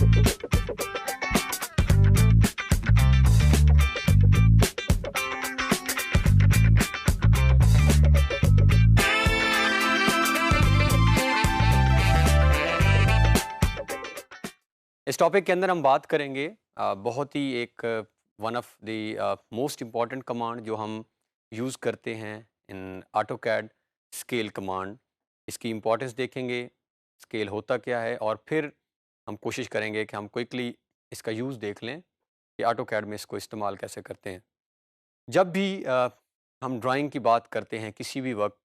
इस टॉपिक के अंदर हम बात करेंगे बहुत ही एक one of the most important command जो हम यूज़ करते हैं इन ऑटोकैड, स्केल कमांड। इसकी इम्पोर्टेंस देखेंगे, स्केल होता क्या है, और फिर हम कोशिश करेंगे कि हम क्विकली इसका यूज़ देख लें कि ऑटोकैड में इसको इस्तेमाल कैसे करते हैं। जब भी हम ड्राइंग की बात करते हैं किसी भी वक्त,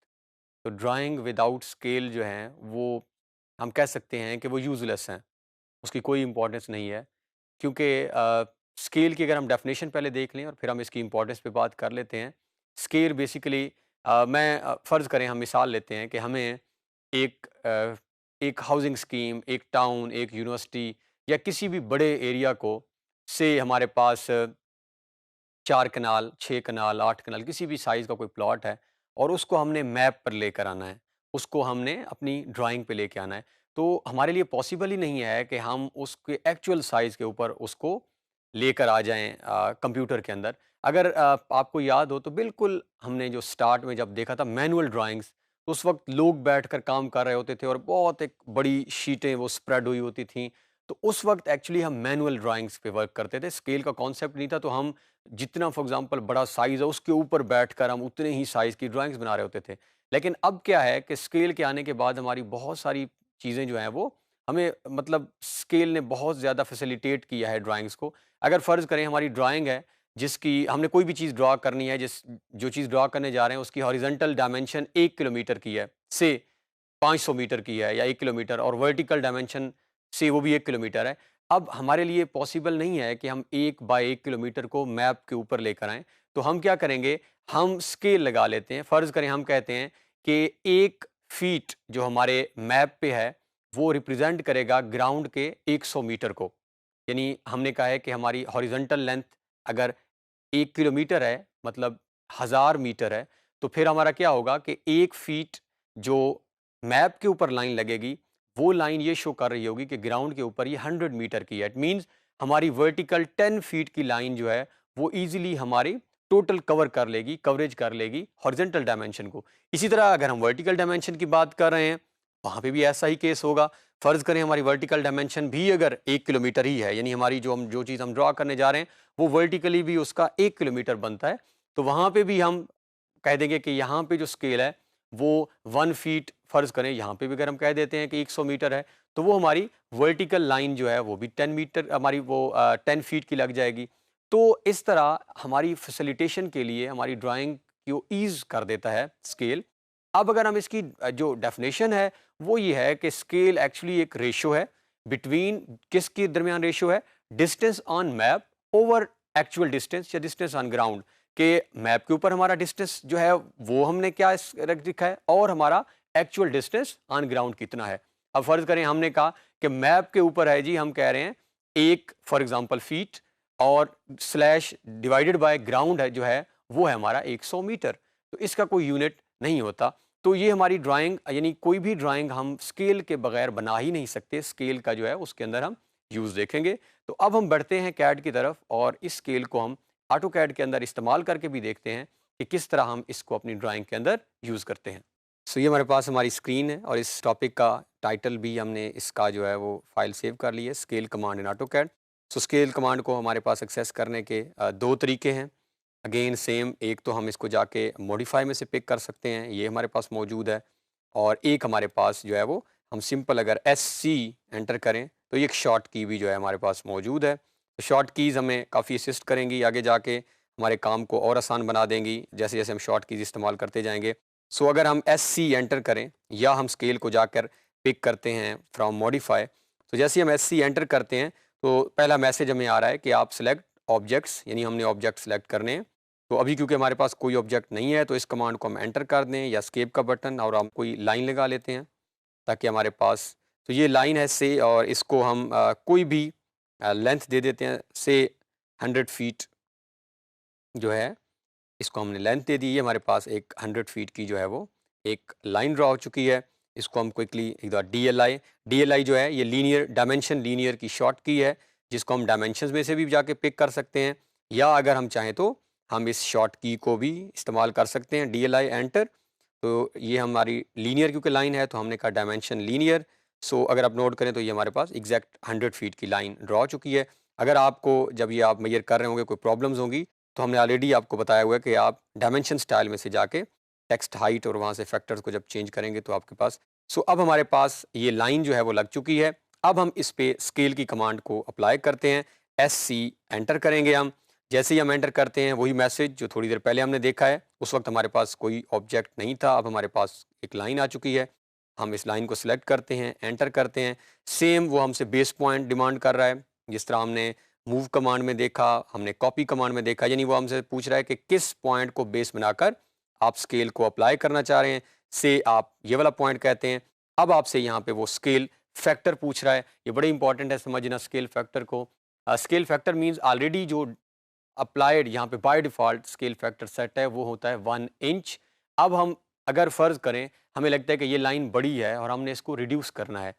तो ड्राइंग विदाउट स्केल जो है वो हम कह सकते हैं कि वो यूज़लेस हैं, उसकी कोई इम्पोर्टेंस नहीं है। क्योंकि स्केल की अगर हम डेफिनेशन पहले देख लें और फिर हम इसकी इम्पोर्टेंस पे बात कर लेते हैं। स्केल बेसिकली फ़र्ज़ करें, हम मिसाल लेते हैं कि हमें एक एक हाउसिंग स्कीम, एक टाउन, एक यूनिवर्सिटी या किसी भी बड़े एरिया को से हमारे पास 4 कनाल, 6 कनाल, 8 कनाल किसी भी साइज़ का कोई प्लॉट है और उसको हमने मैप पर लेकर आना है। उसको हमने अपनी ड्राइंग पे लेके आना है। तो हमारे लिए पॉसिबल ही नहीं है कि हम उसके एक्चुअल साइज़ के ऊपर उसको लेकर आ जाएँ कंप्यूटर के अंदर। अगर आपको याद हो तो बिल्कुल हमने जो स्टार्ट में जब देखा था मैनुअल ड्राइंग्स, तो उस वक़्त लोग बैठकर काम कर रहे होते थे और बहुत एक बड़ी शीटें वो स्प्रेड हुई होती थीं। तो उस वक़्त एक्चुअली हम मैनुअल ड्राइंग्स पे वर्क करते थे। स्केल का कॉन्सेप्ट नहीं था, तो हम जितना फॉर एग्ज़ाम्पल बड़ा साइज़ है उसके ऊपर बैठकर हम उतने ही साइज़ की ड्राइंग्स बना रहे होते थे। लेकिन अब क्या है कि स्केल के आने के बाद हमारी बहुत सारी चीज़ें जो हैं वो हमें मतलब स्केल ने बहुत ज़्यादा फैसिलिटेट किया है ड्राइंग्स को। अगर फ़र्ज़ करें हमारी ड्राइंग है जिसकी हमने कोई भी चीज़ ड्रा करनी है, जो चीज़ ड्रा करने जा रहे हैं उसकी हॉरिज़ॉन्टल डायमेंशन 1 किलोमीटर की है, से 500 मीटर की है या 1 किलोमीटर, और वर्टिकल डायमेंशन से वो भी 1 किलोमीटर है। अब हमारे लिए पॉसिबल नहीं है कि हम 1 बाय 1 किलोमीटर को मैप के ऊपर लेकर आएँ। तो हम क्या करेंगे, हम स्केल लगा लेते हैं। फ़र्ज़ करें हम कहते हैं कि 1 फीट जो हमारे मैप पे है, वो रिप्रेज़ेंट करेगा ग्राउंड के 100 मीटर को। यानी हमने कहा है कि हमारी हॉरिज़ॉन्टल लेंथ अगर 1 किलोमीटर है, मतलब 1000 मीटर है, तो फिर हमारा क्या होगा कि 1 फीट जो मैप के ऊपर लाइन लगेगी, वो लाइन ये शो कर रही होगी कि ग्राउंड के ऊपर ये 100 मीटर की है। इट मीन्स हमारी वर्टिकल 10 फीट की लाइन जो है, वो ईज़िली हमारी टोटल कवरेज कर लेगी हॉरिज़ॉन्टल डायमेंशन को। इसी तरह अगर हम वर्टिकल डायमेंशन की बात कर रहे हैं, वहाँ पे भी ऐसा ही केस होगा। फ़र्ज़ करें हमारी वर्टिकल डायमेंशन भी अगर 1 किलोमीटर ही है, यानी हमारी जो चीज़ हम ड्रा करने जा रहे हैं, वो वर्टिकली भी उसका 1 किलोमीटर बनता है, तो वहाँ पे भी हम कह देंगे कि यहाँ पे जो स्केल है, वो 1 फीट फ़र्ज़ करें, यहाँ पे भी अगर हम कह देते हैं कि 100 मीटर है, तो वो हमारी वर्टिकल लाइन जो है वो भी 10 मीटर हमारी वो 10 फीट की लग जाएगी। तो इस तरह हमारी फ़ैसिलिटेशन के लिए हमारी ड्राइंग को ईज़ कर देता है स्केल। अब अगर हम इसकी जो डेफ़िनेशन है, वो ये है कि स्केल एक्चुअली एक रेशियो है बिटवीन, किसके दरमियान रेशियो है? Distance on map over actual distance या डिस्टेंस ऑन ग्राउंड, के मैप के ऊपर हमारा डिस्टेंस जो है वो हमने क्या रख रखा है, और हमारा एक्चुअल डिस्टेंस ऑन ग्राउंड कितना है। अब फर्ज करें हमने कहा कि मैप के ऊपर है जी, हम कह रहे हैं एक फॉर एग्जांपल फीट, और स्लैश डिवाइडेड बाय ग्राउंड है जो है वो है हमारा 100 मीटर। तो इसका कोई यूनिट नहीं होता। तो ये हमारी ड्राइंग, यानी कोई भी ड्राइंग हम स्केल के बगैर बना ही नहीं सकते। स्केल का जो है उसके अंदर हम यूज़ देखेंगे। तो अब हम बढ़ते हैं कैड की तरफ, और इस स्केल को हम ऑटो कैड के अंदर इस्तेमाल करके भी देखते हैं कि किस तरह हम इसको अपनी ड्राइंग के अंदर यूज़ करते हैं। सो ये हमारे पास हमारी स्क्रीन है, और इस टॉपिक का टाइटल भी हमने इसका जो है वो फाइल सेव कर ली है, scale command in AutoCAD. So scale command को हमारे पास एक्सेस करने के दो तरीके हैं। अगेन सेम, एक तो हम इसको जाके मॉडिफाई में से पिक कर सकते हैं, ये हमारे पास मौजूद है। और एक हमारे पास जो है वो हम सिंपल अगर एस सी एंटर करें, तो ये एक शॉर्ट की भी जो है हमारे पास मौजूद है। तो शॉर्ट कीज़ हमें काफ़ी असिस्ट करेंगी, आगे जाके हमारे काम को और आसान बना देंगी जैसे जैसे हम शॉर्ट कीज़ इस्तेमाल करते जाएंगे। सो अगर हम एस सी एंटर करें, या हम स्केल को जाकर पिक करते हैं फ्रॉम मॉडिफाई, तो जैसे ही हम एस सी एंटर करते हैं, तो पहला मैसेज हमें आ रहा है कि आप सिलेक्ट ऑब्जेक्ट्स, यानी हमने ऑब्जेक्ट सेलेक्ट करने हैं। तो अभी क्योंकि हमारे पास कोई ऑब्जेक्ट नहीं है, तो इस कमांड को हम एंटर कर दें, या एस्केप का बटन, और हम कोई लाइन लगा लेते हैं ताकि हमारे पास, तो ये लाइन है से, और इसको हम कोई भी लेंथ दे देते हैं से 100 फीट जो है, इसको हमने लेंथ दे दी है। हमारे पास एक 100 फीट की जो है वो एक लाइन ड्रा हो चुकी है। इसको हम क्विकली एक बार DLI जो है ये लीनियर डायमेंशन लीनियर की शॉर्ट की है, जिसको हम डायमेंशंस में से भी जाके पिक कर सकते हैं, या अगर हम चाहें तो हम इस शॉर्ट की को भी इस्तेमाल कर सकते हैं, DLI एंटर। तो ये हमारी लीनियर क्योंकि लाइन है तो हमने कहा डायमेंशन लीनियर। सो अगर आप नोट करें तो ये हमारे पास एग्जैक्ट 100 फीट की लाइन ड्रॉ हो चुकी है। अगर आपको जब ये आप मेजर कर रहे होंगे कोई प्रॉब्लम्स होंगी तो हमने ऑलरेडी आपको बताया हुआ है कि आप डायमेंशन स्टाइल में से जाके टेक्स्ट हाइट और वहाँ से फैक्टर्स को जब चेंज करेंगे तो आपके पास। सो अब हमारे पास ये लाइन जो है वो लग चुकी है। अब हम इस पे स्केल की कमांड को अप्लाई करते हैं, SC एंटर करेंगे हम। जैसे ही हम एंटर करते हैं वही मैसेज जो थोड़ी देर पहले हमने देखा है, उस वक्त हमारे पास कोई ऑब्जेक्ट नहीं था, अब हमारे पास एक लाइन आ चुकी है। हम इस लाइन को सिलेक्ट करते हैं, एंटर करते हैं। सेम वो हमसे बेस पॉइंट डिमांड कर रहा है, जिस तरह हमने मूव कमांड में देखा, हमने कॉपी कमांड में देखा, यानी वो हमसे पूछ रहा है कि किस पॉइंट को बेस बनाकर आप स्केल को अप्लाई करना चाह रहे हैं। से आप ये वाला पॉइंट कहते हैं। अब आपसे यहाँ पे वो स्केल फैक्टर पूछ रहा है, ये बड़े इंपॉर्टेंट है समझना स्केल फैक्टर को। स्केल फैक्टर मीन्स ऑलरेडी जो अप्लाइड यहाँ पे by default scale factor set है वो होता है 1 इंच। अब हम अगर फ़र्ज़ करें हमें लगता है कि ये लाइन बड़ी है और हमने इसको रिड्यूस करना है।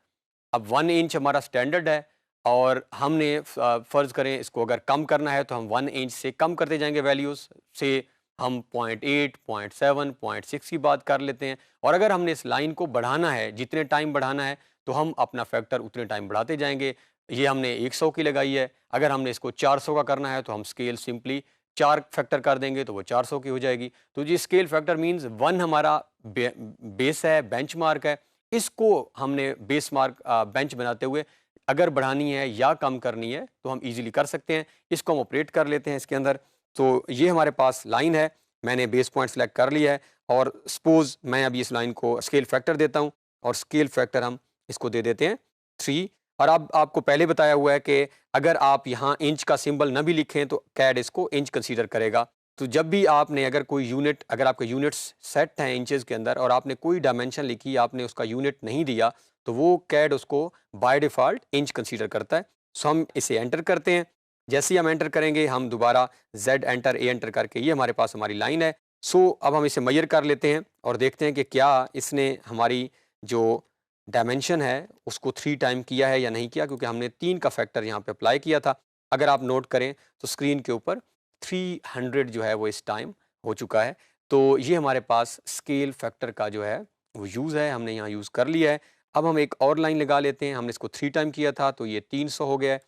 अब 1 इंच हमारा स्टैंडर्ड है और हमने फ़र्ज़ करें इसको अगर कम करना है तो हम 1 इंच से कम करते जाएँगे वैल्यूज़ से। हम 0.8, 0.7, 0.6 की बात कर लेते हैं। और अगर हमने इस लाइन को बढ़ाना है, जितने टाइम बढ़ाना है तो हम अपना फैक्टर उतने टाइम बढ़ाते जाएँगे। ये हमने 100 की लगाई है, अगर हमने इसको 400 का करना है तो हम स्केल सिंपली 4 फैक्टर कर देंगे तो वो 400 की हो जाएगी। तो जी स्केल फैक्टर मीन्स 1 हमारा बेस है, बेंचमार्क है। इसको हमने बेस मार्क बेंच बनाते हुए अगर बढ़ानी है या कम करनी है तो हम इजीली कर सकते हैं। इसको हम ऑपरेट कर लेते हैं इसके अंदर। तो ये हमारे पास लाइन है, मैंने बेस पॉइंट सेलेक्ट कर लिया है और सपोज मैं अभी इस लाइन को स्केल फैक्टर देता हूँ और स्केल फैक्टर हम इसको दे देते हैं 3। और अब आपको पहले बताया हुआ है कि अगर आप यहाँ इंच का सिंबल न भी लिखें तो कैड इसको इंच कंसीडर करेगा। तो जब भी आपने अगर कोई यूनिट, अगर आपके यूनिट्स सेट हैं इंचेस के अंदर और आपने कोई डायमेंशन लिखी, आपने उसका यूनिट नहीं दिया, तो वो कैड उसको बाय डिफ़ॉल्ट इंच कंसीडर करता है। सो हम इसे एंटर करते हैं। जैसे ही हम एंटर करेंगे हम दोबारा Z एंटर A एंटर करके ये हमारे पास हमारी लाइन है। सो अब हम इसे मेजर कर लेते हैं और देखते हैं कि क्या इसने हमारी जो डायमेंशन है उसको 3 टाइम किया है या नहीं किया, क्योंकि हमने 3 का फैक्टर यहाँ पे अप्लाई किया था। अगर आप नोट करें तो स्क्रीन के ऊपर 300 जो है वो इस टाइम हो चुका है। तो ये हमारे पास स्केल फैक्टर का जो है वो यूज़ है, हमने यहाँ यूज़ कर लिया है। अब हम एक और लाइन लगा लेते हैं, हमने इसको 3 टाइम किया था तो ये 300 हो गया है।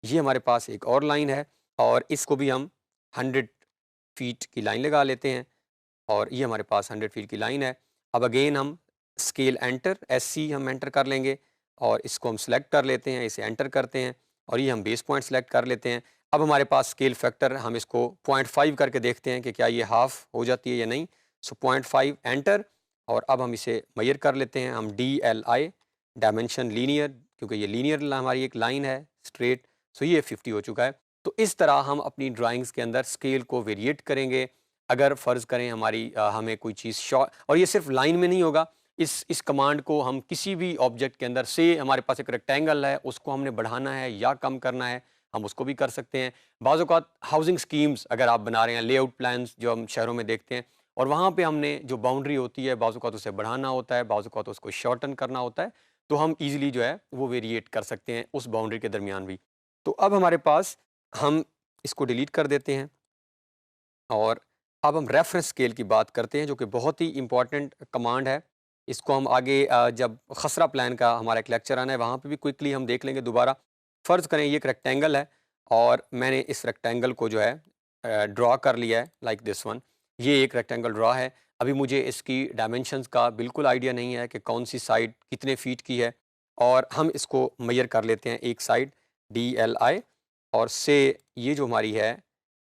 ये हमारे पास एक और लाइन है और इसको भी हम 100 फीट की लाइन लगा लेते हैं और ये हमारे पास 100 फीट की लाइन है। अब अगेन हम स्केल एंटर SC हम एंटर कर लेंगे और इसको हम सेलेक्ट कर लेते हैं, इसे एंटर करते हैं और ये हम बेस पॉइंट सेलेक्ट कर लेते हैं। अब हमारे पास स्केल फैक्टर, हम इसको 0.5 करके देखते हैं कि क्या ये हाफ हो जाती है या नहीं। सो 0.5 एंटर और अब हम इसे मेजर कर लेते हैं। हम DLI डायमेंशन लीनियर, क्योंकि ये लीनियर हमारी एक लाइन है स्ट्रेट। सो ये 50 हो चुका है। तो इस तरह हम अपनी ड्राइंग्स के अंदर स्केल को वेरिएट करेंगे। अगर फ़र्ज़ करें हमारी हमें कोई चीज़ शॉर्ट, और ये सिर्फ लाइन में नहीं होगा, इस कमांड को हम किसी भी ऑब्जेक्ट के अंदर से हमारे पास एक रेक्टेंगल है उसको हमने बढ़ाना है या कम करना है, हम उसको भी कर सकते हैं। बाज़ औक़ात हाउसिंग स्कीम्स अगर आप बना रहे हैं, लेआउट प्लान्स जो हम शहरों में देखते हैं और वहाँ पे हमने जो बाउंड्री होती है बाज़ औक़ात उसे बढ़ाना होता है, बाज़ औक़ात उसको शॉर्टन करना होता है, तो हम ईज़िली जो है वो वेरिएट कर सकते हैं उस बाउंड्री के दरमियान भी। तो अब हमारे पास, हम इसको डिलीट कर देते हैं और अब हम रेफरेंस स्केल की बात करते हैं जो कि बहुत ही इम्पॉर्टेंट कमांड है। इसको हम आगे जब खसरा प्लान का हमारा एक लेक्चर आना है वहाँ पे भी क्विकली हम देख लेंगे दोबारा। फ़र्ज़ करें ये एक रेक्टेंगल है और मैंने इस रेक्टेंगल को जो है ड्रॉ कर लिया है लाइक दिस वन। ये एक रेक्टेंगल ड्रॉ है। अभी मुझे इसकी डायमेंशंस का बिल्कुल आइडिया नहीं है कि कौन सी साइड कितने फीट की है और हम इसको मेजर कर लेते हैं एक साइड DLI और से ये जो हमारी है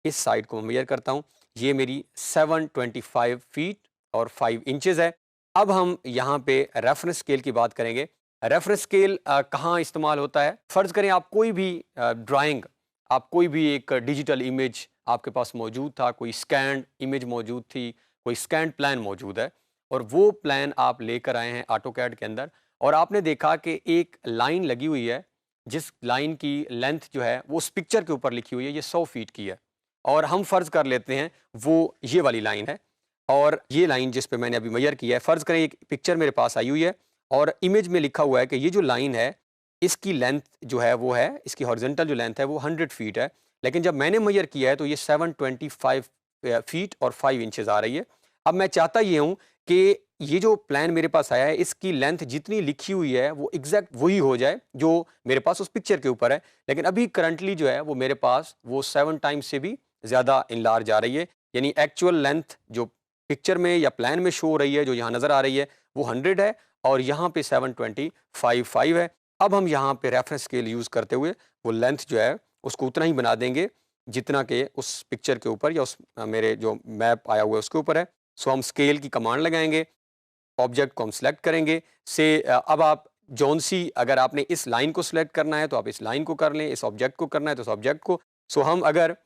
इस साइड को मैं मेजर करता हूँ। ये मेरी 725 फीट और 5 इंचेस है। अब हम यहाँ पे रेफरेंस स्केल की बात करेंगे। रेफरेंस स्केल कहाँ इस्तेमाल होता है? फ़र्ज़ करें आप कोई भी ड्राइंग, आप कोई भी एक डिजिटल इमेज आपके पास मौजूद था, कोई स्कैन्ड इमेज मौजूद थी, कोई स्कैन्ड प्लान मौजूद है और वो प्लान आप लेकर आए हैं ऑटोकैड के अंदर और आपने देखा कि एक लाइन लगी हुई है, जिस लाइन की लेंथ जो है वो उस पिक्चर के ऊपर लिखी हुई है, ये 100 फीट की है और हम फ़र्ज़ कर लेते हैं वो ये वाली लाइन है और ये लाइन जिस पे मैंने अभी मेजर किया है, फ़र्ज़ करें एक पिक्चर मेरे पास आई हुई है और इमेज में लिखा हुआ है कि ये जो लाइन है, इसकी लेंथ जो है वो है, इसकी हॉरिजॉन्टल जो लेंथ है वो 100 फीट है। लेकिन जब मैंने मेजर किया है तो ये 725 फीट और 5 इंचेस आ रही है। अब मैं चाहता ये हूँ कि ये जो प्लान मेरे पास आया है, इसकी लेंथ जितनी लिखी हुई है वो एग्जैक्ट वही हो जाए जो मेरे पास उस पिक्चर के ऊपर है। लेकिन अभी करंटली जो है वो मेरे पास वो 7 टाइम्स से भी ज़्यादा इनलार्ज आ रही है। यानी एक्चुअल लेंथ जो पिक्चर में या प्लान में शो हो रही है, जो यहाँ नज़र आ रही है, वो 100 है और यहाँ पे 725 है। अब हम यहाँ पे रेफरेंस स्केल यूज़ करते हुए वो लेंथ जो है उसको उतना ही बना देंगे जितना कि उस पिक्चर के ऊपर या उस मेरे जो मैप आया हुआ है उसके ऊपर है। सो हम स्केल की कमांड लगाएंगे, ऑब्जेक्ट को हम सेलेक्ट करेंगे। अब आप जौन सी, अगर आपने इस लाइन को सिलेक्ट करना है तो आप इस लाइन को कर लें, इस ऑब्जेक्ट को करना है तो इस ऑब्जेक्ट को। सो हम अगर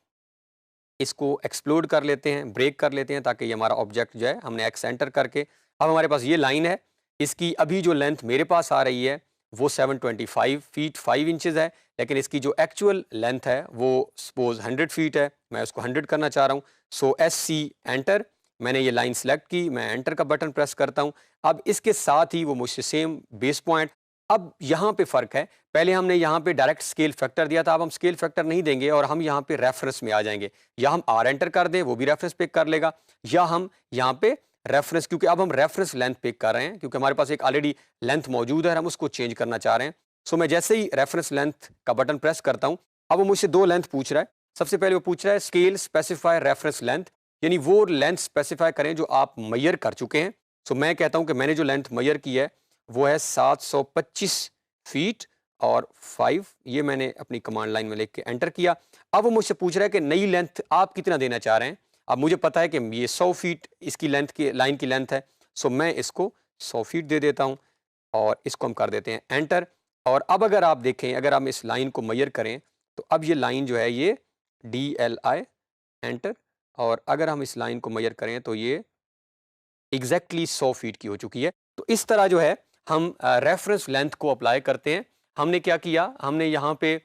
इसको एक्सप्लोड कर लेते हैं, ब्रेक कर लेते हैं ताकि ये हमारा ऑब्जेक्ट जो है हमने एक्स एंटर करके, अब हमारे पास ये लाइन है। इसकी अभी जो लेंथ मेरे पास आ रही है वो 725 फीट 5 इंचेस है, लेकिन इसकी जो एक्चुअल लेंथ है वो सपोज 100 फीट है। मैं उसको 100 करना चाह रहा हूँ। सो एस सी एंटर, मैंने ये लाइन सेलेक्ट की, मैं एंटर का बटन प्रेस करता हूँ। अब इसके साथ ही वो मुझसे सेम बेस पॉइंट। अब यहाँ पे फ़र्क है, पहले हमने यहाँ पे डायरेक्ट स्केल फैक्टर दिया था, अब हम स्केल फैक्टर नहीं देंगे और हम यहाँ पे रेफरेंस में आ जाएंगे। या हम आर एंटर कर दें, वो भी रेफरेंस पिक कर लेगा, या हम यहाँ पे रेफरेंस, क्योंकि अब हम रेफरेंस लेंथ पिक कर रहे हैं क्योंकि हमारे पास एक ऑलरेडी लेंथ मौजूद है और हम उसको चेंज करना चाह रहे हैं। सो मैं जैसे ही रेफरेंस लेंथ का बटन प्रेस करता हूँ, अब वो मुझसे दो लेंथ पूछ रहा है। सबसे पहले वो पूछ रहा है स्केल स्पेसिफाई रेफरेंस लेंथ, यानी वो लेंथ स्पेसिफाई करें जो आप मैयर कर चुके हैं। सो मैं कहता हूँ कि मैंने जो लेंथ मैयर की है वो है 725 फीट और 5, ये मैंने अपनी कमांड लाइन में लिख के एंटर किया। अब वो मुझसे पूछ रहा है कि नई लेंथ आप कितना देना चाह रहे हैं। अब मुझे पता है कि ये 100 फीट इसकी लेंथ की लाइन की लेंथ है। सो मैं इसको 100 फीट दे देता हूँ और इसको हम कर देते हैं एंटर। और अब अगर आप देखें, अगर हम इस लाइन को मैयर करें तो अब ये लाइन जो है ये DLI एंटर, और अगर हम इस लाइन को मैयर करें तो ये एग्जैक्टली 100 फीट की हो चुकी है। तो इस तरह जो है हम रेफरेंस लेंथ को अप्लाई करते हैं। हमने क्या किया, हमने यहाँ पे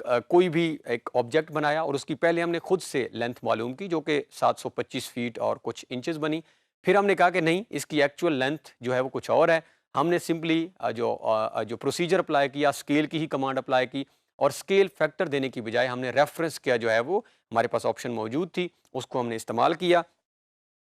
कोई भी एक ऑब्जेक्ट बनाया और उसकी पहले हमने खुद से लेंथ मालूम की जो कि 725 फीट और कुछ इंचेस बनी। फिर हमने कहा कि नहीं, इसकी एक्चुअल लेंथ जो है वो कुछ और है। हमने सिंपली जो प्रोसीजर अप्लाई किया, स्केल की ही कमांड अप्लाई की और स्केल फैक्टर देने की बजाय हमने रेफरेंस किया, जो है वो हमारे पास ऑप्शन मौजूद थी, उसको हमने इस्तेमाल किया।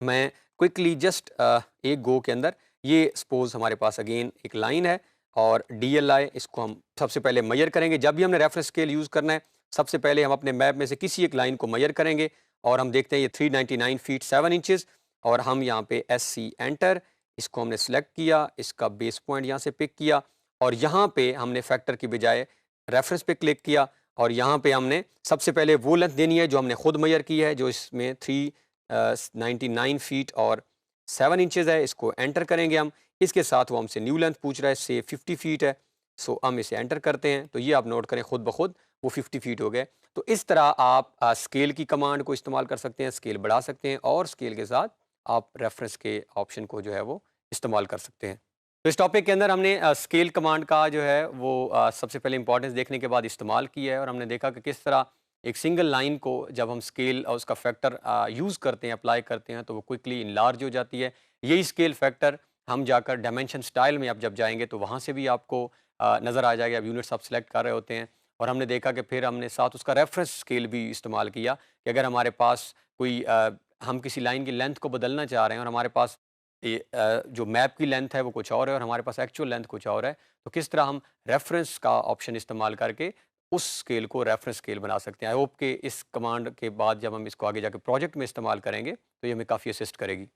मैं क्विकली जस्ट एक गो के अंदर, ये सपोज हमारे पास अगेन एक लाइन है और DLI, इसको हम सबसे पहले मैयर करेंगे। जब भी हमने रेफरेंस स्केल यूज़ करना है, सबसे पहले हम अपने मैप में से किसी एक लाइन को मैयर करेंगे और हम देखते हैं ये 399 फीट 7 इंचेस। और हम यहाँ पे SC एंटर, इसको हमने सेलेक्ट किया, इसका बेस पॉइंट यहाँ से पिक किया और यहाँ पे हमने फैक्टर की बजाय रेफरेंस पे क्लिक किया और यहाँ पे हमने सबसे पहले वो लेंथ देनी है जो हमने खुद मैयर की है, जो इसमें 399 फीट और 7 इंचेस है। इसको एंटर करेंगे हम। इसके साथ वो हमसे न्यू लेंथ पूछ रहा है, से 50 फीट है। सो हम इसे एंटर करते हैं तो ये आप नोट करें खुद ब खुद वो 50 फीट हो गए। तो इस तरह आप स्केल की कमांड को इस्तेमाल कर सकते हैं, स्केल बढ़ा सकते हैं और स्केल के साथ आप रेफरेंस के ऑप्शन को जो है वो इस्तेमाल कर सकते हैं। तो इस टॉपिक के अंदर हमने स्केल कमांड का जो है वो सबसे पहले इंपॉर्टेंस देखने के बाद इस्तेमाल किया है और हमने देखा कि किस तरह एक सिंगल लाइन को जब हम स्केल और उसका फैक्टर यूज़ करते हैं, अप्लाई करते हैं, तो वो क्विकली इनलार्ज हो जाती है। यही स्केल फैक्टर हम जाकर डायमेंशन स्टाइल में आप जब जाएंगे तो वहाँ से भी आपको नज़र आ जाएगा। अब यूनिट्स आप सेलेक्ट कर रहे होते हैं और हमने देखा कि फिर हमने साथ उसका रेफरेंस स्केल भी इस्तेमाल किया कि अगर हमारे पास कोई हम किसी लाइन की लेंथ को बदलना चाह रहे हैं और हमारे पास जो मैप की लेंथ है वो कुछ और है और हमारे पास एक्चुअल लेंथ कुछ और है, तो किस तरह हम रेफरेंस का ऑप्शन इस्तेमाल करके उस स्केल को रेफरेंस स्केल बना सकते हैं। आई होप कि इस कमांड के बाद जब हम इसको आगे जाके प्रोजेक्ट में इस्तेमाल करेंगे तो ये हमें काफ़ी असिस्ट करेगी।